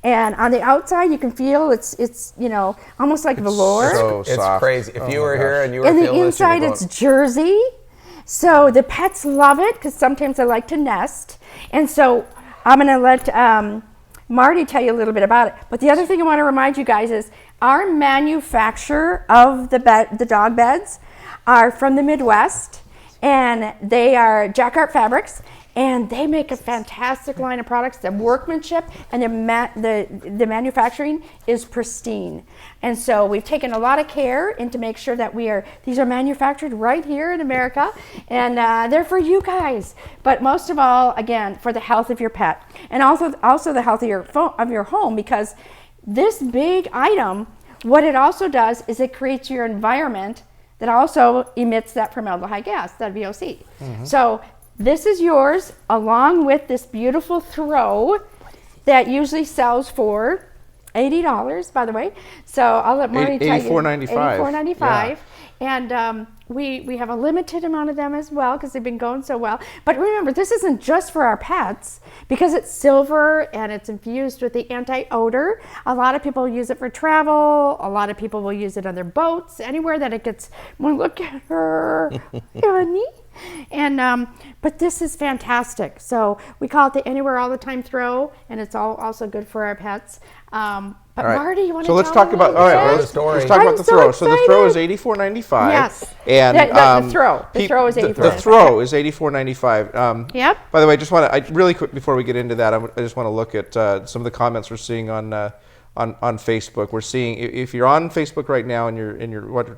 And on the outside, you can feel it's almost like velour. So It's soft. crazy. If Oh you my were here gosh. and you were And the feeling this, you'd be inside, going, it's jersey. So the pets love it because sometimes they like to nest. And so I'm going to let Marty tell you a little bit about it. But the other thing I want to remind you guys is our manufacturer of the dog beds are from the Midwest, and they are Jacquard Fabrics, and they make a fantastic line of products. The workmanship and the manufacturing is pristine. And so we've taken a lot of care to make sure that these are manufactured right here in America, and they're for you guys. But most of all, again, for the health of your pet, and also the health of your home, because this big item, what it also does is it creates your environment that also emits that formaldehyde gas, that VOC. So this is yours, along with this beautiful throw that usually sells for $80, by the way. So I'll let Marty tell you. $84.95. $84.95. And we have a limited amount of them as well because they've been going so well. But remember, this isn't just for our pets because it's silver and it's infused with the anti-odor. A lot of people use it for travel. A lot of people will use it on their boats, anywhere that it gets. Well, look at her, honey. And but this is fantastic. So we call it the Anywhere All the Time throw, and it's also good for our pets. But All right. Marty, you want to So let's tell talk them about. a All little right, bit? let's story. talk about I'm the so throw. So the throw is excited. $84.95. Yes. And The throw. The throw is The $84.95. throw is $84.95. Yep. By the way, I really quick before we get into that, I just want to look at some of the comments we're seeing on Facebook. We're seeing if you're on Facebook right now and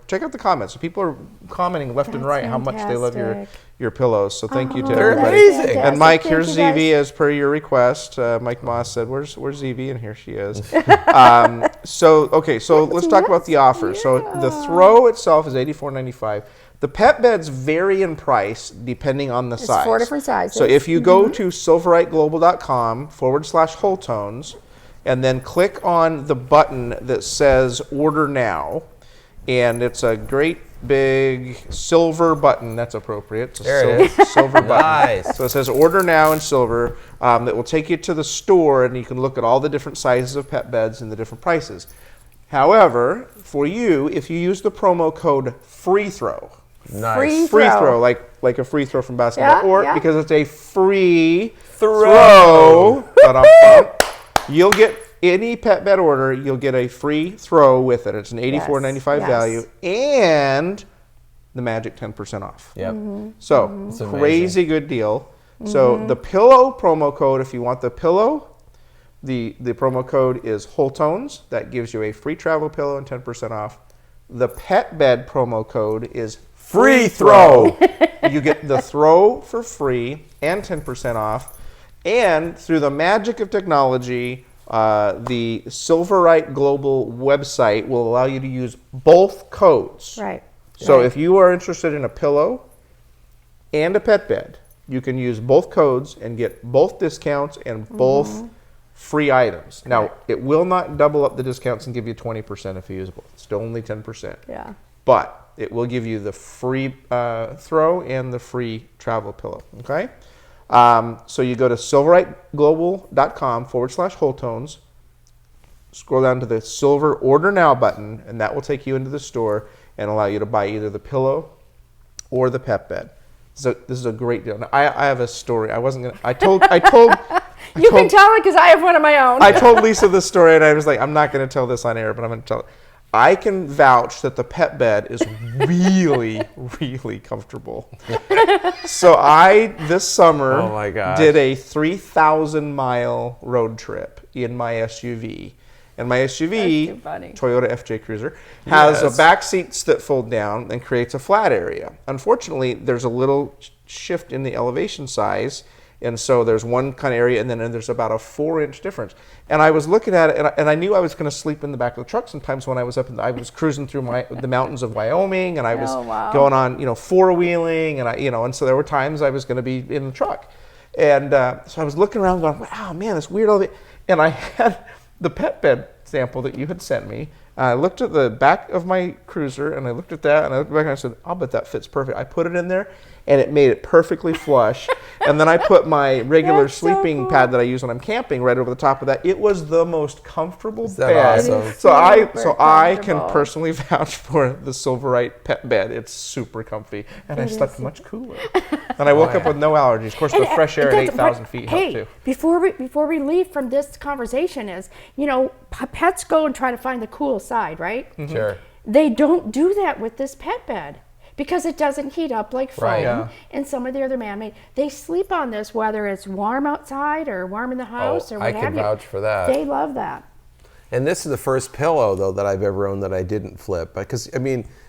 check out the comments. So people are commenting left and right how much they love your pillows. So thank you to They're everybody. amazing. And Mike, Thank here's you, guys. ZV as per your request. Mike Moss said, "Where's ZV?" And here she is. So let's talk about the offer. So the throw itself is $84.95. The pet beds vary in price depending on the size. 4 different sizes. So if you go to silveriteglobal.com/Wholetones and then click on the button that says Order Now, and it's a great big silver button. That's appropriate. It's a There it is. silver button. Nice. So it says Order Now in silver. That will take you to the store, and you can look at all the different sizes of pet beds and the different prices. However, for you, if you use the promo code FREETHROW, Nice. free throw, like a free throw from basketball, Yeah, or yeah. because it's a free Throw. throw, you'll get any pet bed order, you'll get a free throw with it. It's an $84.95 Yes. value and the magic 10% off. Yep. So It's amazing. crazy good deal. So the pillow promo code, if you want the pillow, the promo code is Wholetones. That gives you a free travel pillow and 10% off. The pet bed promo code is Free throw. You get the throw for free and 10% off. And through the magic of technology, the Silverite Global website will allow you to use both codes. Right. So if you are interested in a pillow and a pet bed, you can use both codes and get both discounts and both free items. Now, it will not double up the discounts and give you 20% if you use both. It's still only 10%. Yeah. But it will give you the free throw and the free travel pillow. Okay? So you go to silveriteglobal.com/Wholetones, scroll down to the silver order now button, and that will take you into the store and allow you to buy either the pillow or the pet bed. So this is a great deal. Now, I have a story. I wasn't gonna. I told. You can tell it because I have one of my own. I told Lisa this story, and I was like, I'm not going to tell this on air, but I'm going to tell it. I can vouch that the pet bed is really, really comfortable. So I, this summer, Oh my gosh. did a 3,000-mile road trip in my SUV. And my SUV, That's too funny. Toyota FJ Cruiser, has Yes. a back seats that fold down and creates a flat area. Unfortunately, there's a little shift in the elevation size, and so there's one kind of area, and then there's about a 4-inch difference. And I was looking at it, and I knew I was going to sleep in the back of the truck sometimes when I was I was cruising through the mountains of Wyoming, and I was Oh, wow. going on, four-wheeling, and and so there were times I was going to be in the truck. And so I was looking around going, wow, man, this weird elevation. And I had the pet bed sample that you had sent me. I looked at the back of my cruiser, and I looked at that, and I looked back and I said, I'll bet that fits perfect. I put it in there, and it made it perfectly flush. And then I put my regular That's so sleeping cool. pad that I use when I'm camping right over the top of that. It was the most comfortable that bed. awesome? It is So super I can comfortable. personally vouch for the Silverite pet bed. It's super comfy, and I It slept is. much cooler. And I woke up with no allergies. Of course, the fresh air at that's 8,000 what- feet hey, helped too. Before we leave from this conversation is, pets go and try to find the cool side, right? Sure. They don't do that with this pet bed because it doesn't heat up like foam Right. Yeah. and some of the other man-made. They sleep on this whether it's warm outside or warm in the house or what I can have you. vouch for that. They love that. And this is the first pillow, though, that I've ever owned that I didn't flip. Because,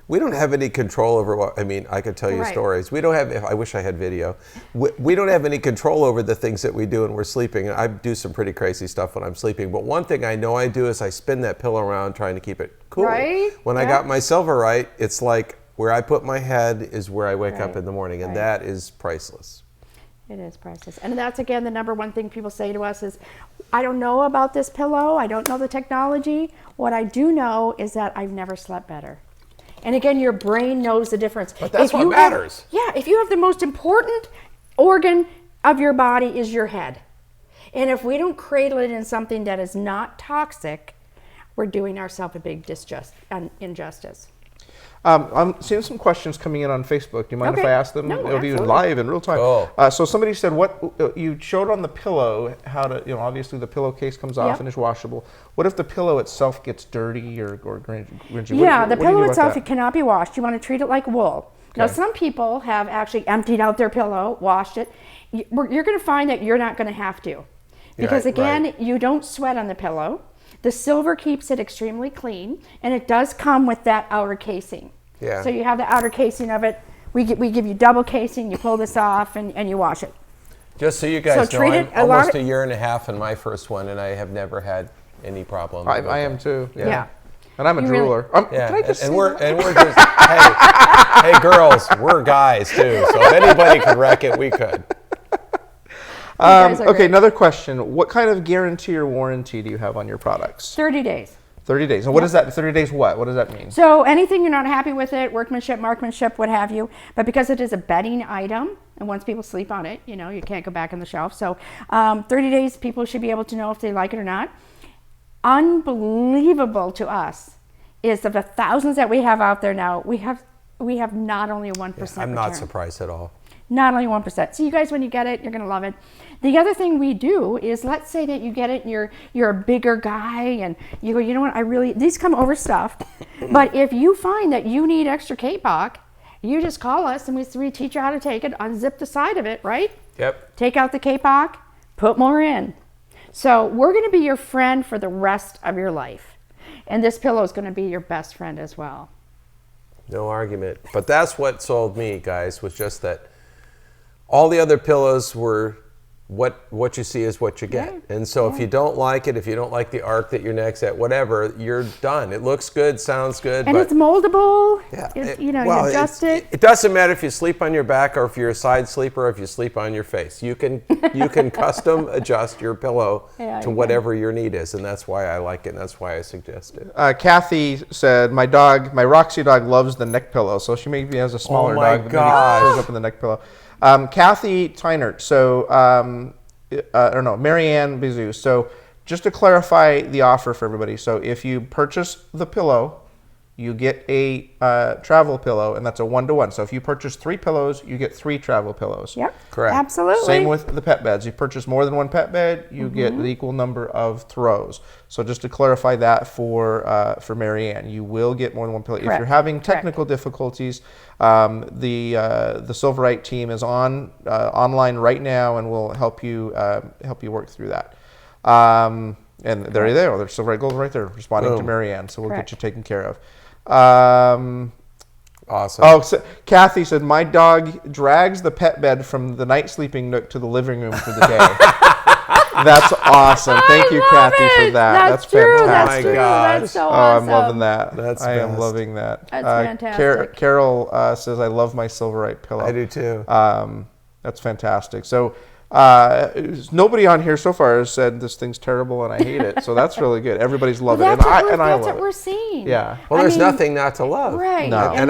we don't have any control over what, I could tell you Right. stories. We don't have, I wish I had video. We don't have any control over the things that we do when we're sleeping. I do some pretty crazy stuff when I'm sleeping. But one thing I know I do is I spin that pillow around trying to keep it cool. Right? When I Yeah. got my Silverite, it's like where I put my head is where I wake up Right. in the morning. And Right. that is priceless. It is priceless. And that's, again, the number one thing people say to us is, I don't know about this pillow. I don't know the technology. What I do know is that I've never slept better. And again, your brain knows the difference. But that's If what you have- matters. if you have the most important organ of your body is your head. And if we don't cradle it in something that is not toxic, we're doing ourselves a big injustice. I'm seeing some questions coming in on Facebook. Do you mind if Okay. I ask them? No, It'll be absolutely. live in real time. Cool. So somebody said, what you showed on the pillow, how to, obviously the pillowcase comes off Yep. and is washable. What if the pillow itself gets dirty or grungy? Yeah, What the do you pillow do about itself, that? it cannot be washed. You want to treat it like wool. Now, Okay. some people have actually emptied out their pillow, washed it. You're going to find that you're not going to have to. Because Right, again, right. you don't sweat on the pillow. The silver keeps it extremely clean, and it does come with that outer casing. Yeah. So you have the outer casing of it. We give you double casing, you pull this off, and you wash it. Just so you guys know, treat I'm it a lot almost of- a year and a half in my first one, and I have never had any problem. with I am that. too. Yeah. And I'm a You really- drooler. Yeah, Can I just and say we're that? just hey girls, we're guys too. So if anybody could wreck it, we could. guys are Okay, great. another question. What kind of guarantee or warranty do you have on your products? 30 days. 30 days. And what is that? 30 days what? What does that mean? So anything you're not happy with it, workmanship, markmanship, what have you, but because it is a bedding item, and once people sleep on it, you can't go back on the shelf. So 30 days, people should be able to know if they like it or not. Unbelievable to us is of the thousands that we have out there now, we have not only a 1% I'm not return. surprised at all. Not only 1%. So you guys, when you get it, you're going to love it. The other thing we do is, let's say that you get it and you're a bigger guy and you go, you know what, these come overstuffed. But if you find that you need extra kapok, you just call us and we teach you how to take it, unzip the side of it, right? Yep. Take out the kapok, put more in. So we're going to be your friend for the rest of your life. And this pillow is going to be your best friend as well. No argument. But that's what sold me, guys, was just that all the other pillows were what you see is what you get. Yeah. And so if you don't like it, if you don't like the arc that your neck's at, whatever, you're done. It looks good, sounds good. And but it's moldable. yeah, You adjust it. It doesn't matter if you sleep on your back or if you're a side sleeper or if you sleep on your face. You can custom adjust your pillow to whatever your need is, and that's why I like it, and that's why I suggest it. Kathy said, my Roxy dog loves the neck pillow, so she maybe has a smaller dog that maybe goes up in the neck pillow. Kathy Tynert, so, Marianne Bizou. So just to clarify the offer for everybody. So if you purchase the pillow, you get a travel pillow, and that's a 1-to-1. So if you purchase 3 pillows, you get 3 travel pillows. Yep. Correct. Absolutely. Same with the pet beds. You purchase more than 1 pet bed, you get the equal number of throws. So just to clarify that for Marianne, you will get more than 1 pillow. Correct. If you're having technical difficulties, the Silverite team is online right now and will help you work through that. And there they are. There's Silverite Gold right there responding to Marianne. So we'll get you taken care of. Awesome. Oh, so Kathy said, my dog drags the pet bed from the night sleeping nook to the living room for the day. That's awesome. Thank you, Kathy, for that. That's true. fantastic. That's true. That's so Oh, awesome. I'm loving that. I am best. loving that. That's fantastic. Carol says, I love my Silverite pillow. I do too. That's fantastic. So nobody on here so far has said this thing's terrible and I hate it. So that's really good. Everybody's loving it. I love That's what we're seeing. Yeah. Well, there's nothing not to love. Right. No. And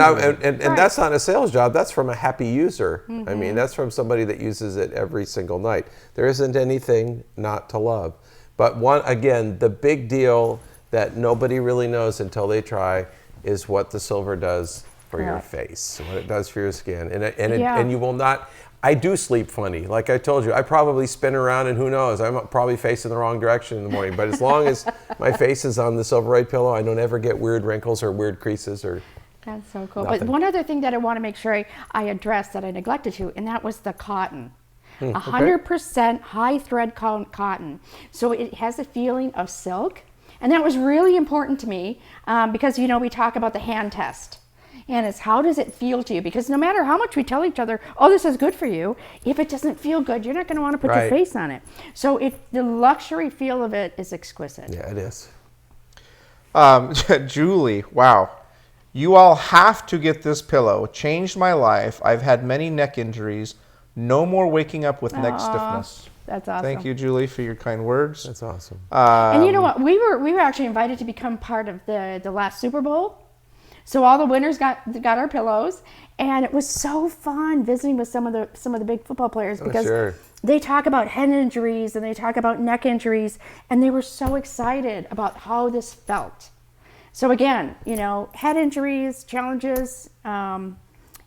that's not a sales job. That's from a happy user. I mean, that's from somebody that uses it every single night. There isn't anything not to love. But again, the big deal that nobody really knows until they try is what the silver does for your face, what it does for your skin. And you will not. I do sleep funny. Like I told you, I probably spin around and who knows, I'm probably facing the wrong direction in the morning. But as long as my face is on the Silverite pillow, I don't ever get weird wrinkles or weird creases or That's so cool. nothing. But one other thing that I want to make sure I addressed that I neglected to, and that was the cotton. 100% high thread cotton. So it has a feeling of silk. And that was really important to me because, we talk about the hand test. And it's how does it feel to you? Because no matter how much we tell each other, oh, this is good for you, if it doesn't feel good, you're not going to want to put your face on it. So the luxury feel of it is exquisite. Yeah, it is. Julie, wow. You all have to get this pillow. Changed my life. I've had many neck injuries. No more waking up with neck stiffness. That's awesome. Thank you, Julie, for your kind words. That's awesome. And you know what? We were actually invited to become part of the last Super Bowl. So all the winners got our pillows, and it was so fun visiting with some of the big football players because they talk about head injuries and they talk about neck injuries, and they were so excited about how this felt. So again, head injuries, challenges.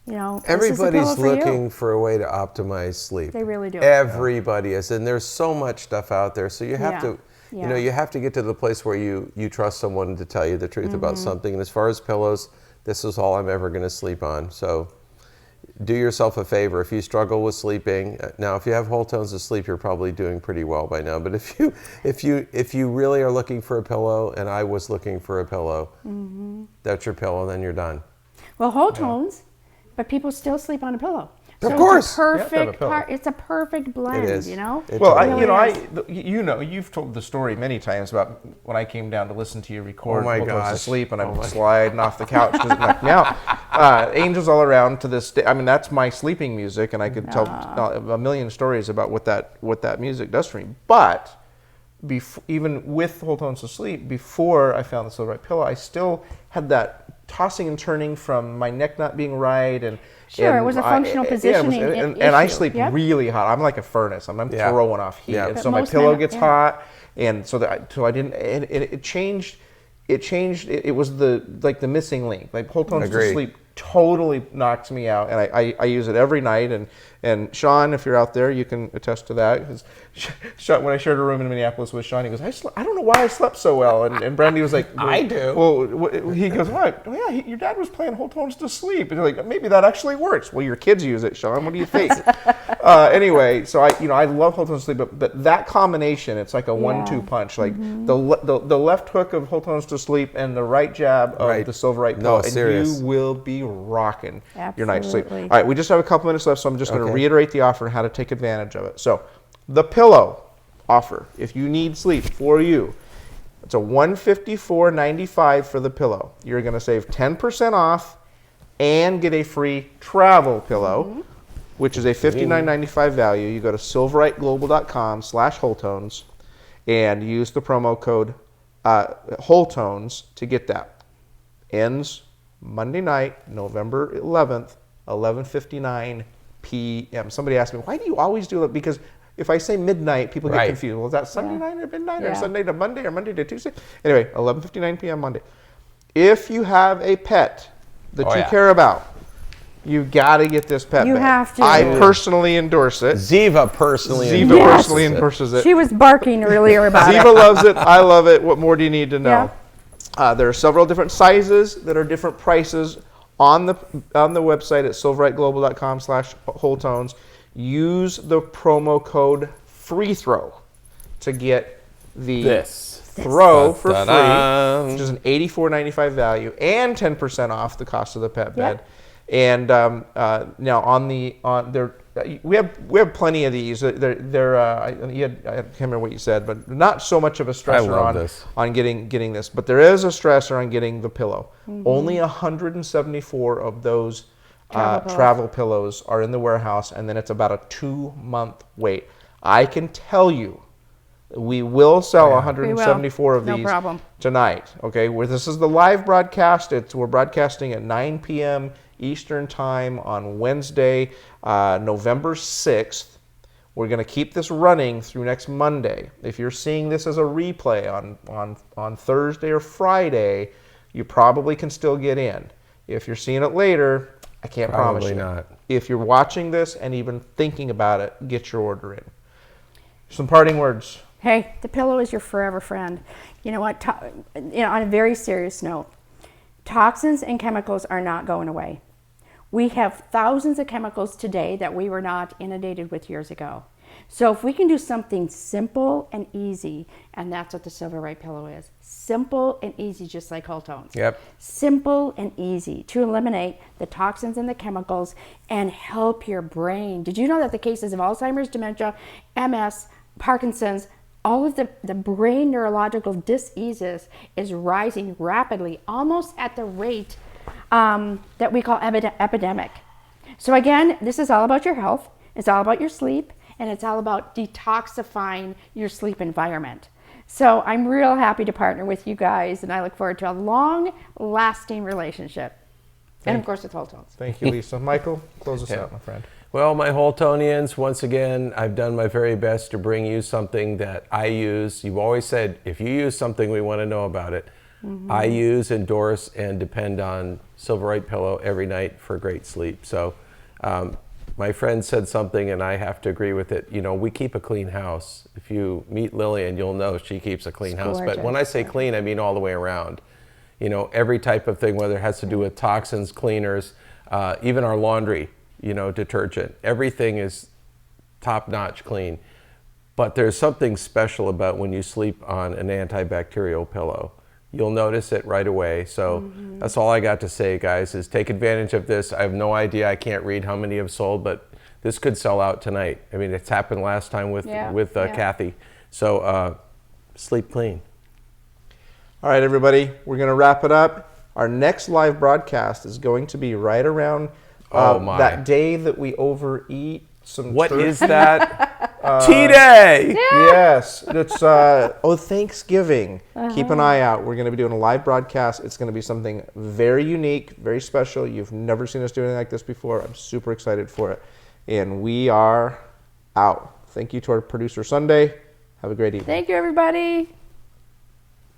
Everybody's looking for a way to optimize sleep. They really do. Everybody is, and there's so much stuff out there. So you have to. You have to get to the place where you trust someone to tell you the truth about something. And as far as pillows, this is all I'm ever going to sleep on. So do yourself a favor. If you struggle with sleeping, now if you have Wholetones to sleep, you're probably doing pretty well by now. But if you really are looking for a pillow, and I was looking for a pillow, that's your pillow, then you're done. Well, Wholetones, but people still sleep on a pillow. Of course. It's a perfect it's a perfect blend, It is. You've told the story many times about when I came down to listen to you record Wholetones to sleep, and I'm sliding off the couch because it knocked me out. Angels All Around to this day. I mean, that's my sleeping music, and I could tell a million stories about what that music does for me. But even with Wholetones to sleep, before I found the Silverite pillow, I still had that tossing and turning from my neck not being right, and it was a functional positioning and I sleep really hot. I'm like a furnace. I'm throwing off heat, and so my pillow gets hot, and so I didn't. And it changed. It was the missing link. Like Wholetones to sleep totally knocks me out, and I use it every night. And Sean, if you're out there, you can attest to that. Because when I shared a room in Minneapolis with Sean, he goes, I don't know why I slept so well. And Brandy was like, I do. Well, he goes, what? Oh, yeah, your dad was playing Wholetones to sleep. And you're like, maybe that actually works. Well, your kids use it, Sean. What do you think? Anyway, so I love Wholetones to sleep, but that combination, it's like a 1-2 punch. Like the left hook of Wholetones to sleep and the right jab of the Silverite pillow, and you will be really rocking your night's sleep. Absolutely. All right, we just have a couple minutes left, so I'm just going to Okay. reiterate the offer and how to take advantage of it. So the pillow offer, if you need sleep for you, it's a $154.95 for the pillow. You're going to save 10% off and get a free travel pillow, which is a $59.95 value. You go to silveriteglobal.com/Wholetones and use the promo code Wholetones to get that. Ends Monday night, November 11th, 11:59 p.m. Somebody asked me, why do you always do it? Because if I say midnight, people get Right. confused. Well, is that Sunday night or midnight or Yeah. Sunday to Monday or Monday to Tuesday? Anyway, 11:59 p.m. Monday. If you have a pet that Oh, you yeah. care about, you got to get this pet You bed. have to. I personally endorse it. Ziva personally Ziva endorses personally it. endorses it. She was barking earlier about it. Ziva loves it. I love it. What more do you need to know? Yeah. There are several different sizes that are different prices on the website at silveriteglobal.com/Wholetones. Use the promo code FREETHROW to get the throw for Da-da-da. free, which is an $84.95 value and 10% off the cost of the pet Yep. bed. And now we have plenty of these. I can't remember what you said, but not so much of a stressor love this. on getting this. But there is a stressor on getting the pillow. Only 174 of those travel pillows are in the warehouse, and then it's about a 2-month wait. I can tell you, we will sell 174 of No these problem. tonight. Okay, this is the live broadcast. We're broadcasting at 9 p.m. Eastern Time on Wednesday, November 6th. We're going to keep this running through next Monday. If you're seeing this as a replay on Thursday or Friday, you probably can still get in. If you're seeing it later, I can't promise Probably you. not. If you're watching this and even thinking about it, get your order in. Some parting words. Hey, the pillow is your forever friend. You know what? On a very serious note, toxins and chemicals are not going away. We have thousands of chemicals today that we were not inundated with years ago. So if we can do something simple and easy, and that's what the Silverite pillow is. Simple and easy, just like Wholetones. Yep. Simple and easy to eliminate the toxins and the chemicals and help your brain. Did you know that the cases of Alzheimer's, dementia, MS, Parkinson's, all of the brain neurological diseases is rising rapidly, almost at the rate that we call epidemic. So again, this is all about your health. It's all about your sleep, and it's all about detoxifying your sleep environment. So I'm real happy to partner with you guys, and I look forward to a long-lasting relationship. And of course with Wholetones. Thank you, Lisa. Michael, close us out, my friend. Well, my Wholetonians, once again, I've done my very best to bring you something that I use. You've always said, if you use something, we want to know about it. I use, endorse, and depend on Silverite pillow every night for great sleep. So my friend said something, and I have to agree with it. You know, we keep a clean house. If you meet Lillian, you'll know she keeps a clean house. But when I say clean, I mean all the way around. You know, every type of thing, whether it has to do with toxins, cleaners, even our laundry, you know, detergent. Everything is top-notch clean. But there's something special about when you sleep on an antibacterial pillow. You'll notice it right away. So that's all I got to say, guys, is take advantage of this. I have no idea. I can't read how many have sold, but this could sell out tonight. I mean, it's happened last time with Kathy. So sleep clean. All right, everybody, we're going to wrap it up. Our next live broadcast is going to be right around that day that we overeat some What turkey. is that? T-Day! Yes, it's Thanksgiving. Keep an eye out. We're going to be doing a live broadcast. It's going to be something very unique, very special. You've never seen us do anything like this before. I'm super excited for it. And we are out. Thank you to our producer, Sunday. Have a great evening. Thank you, everybody.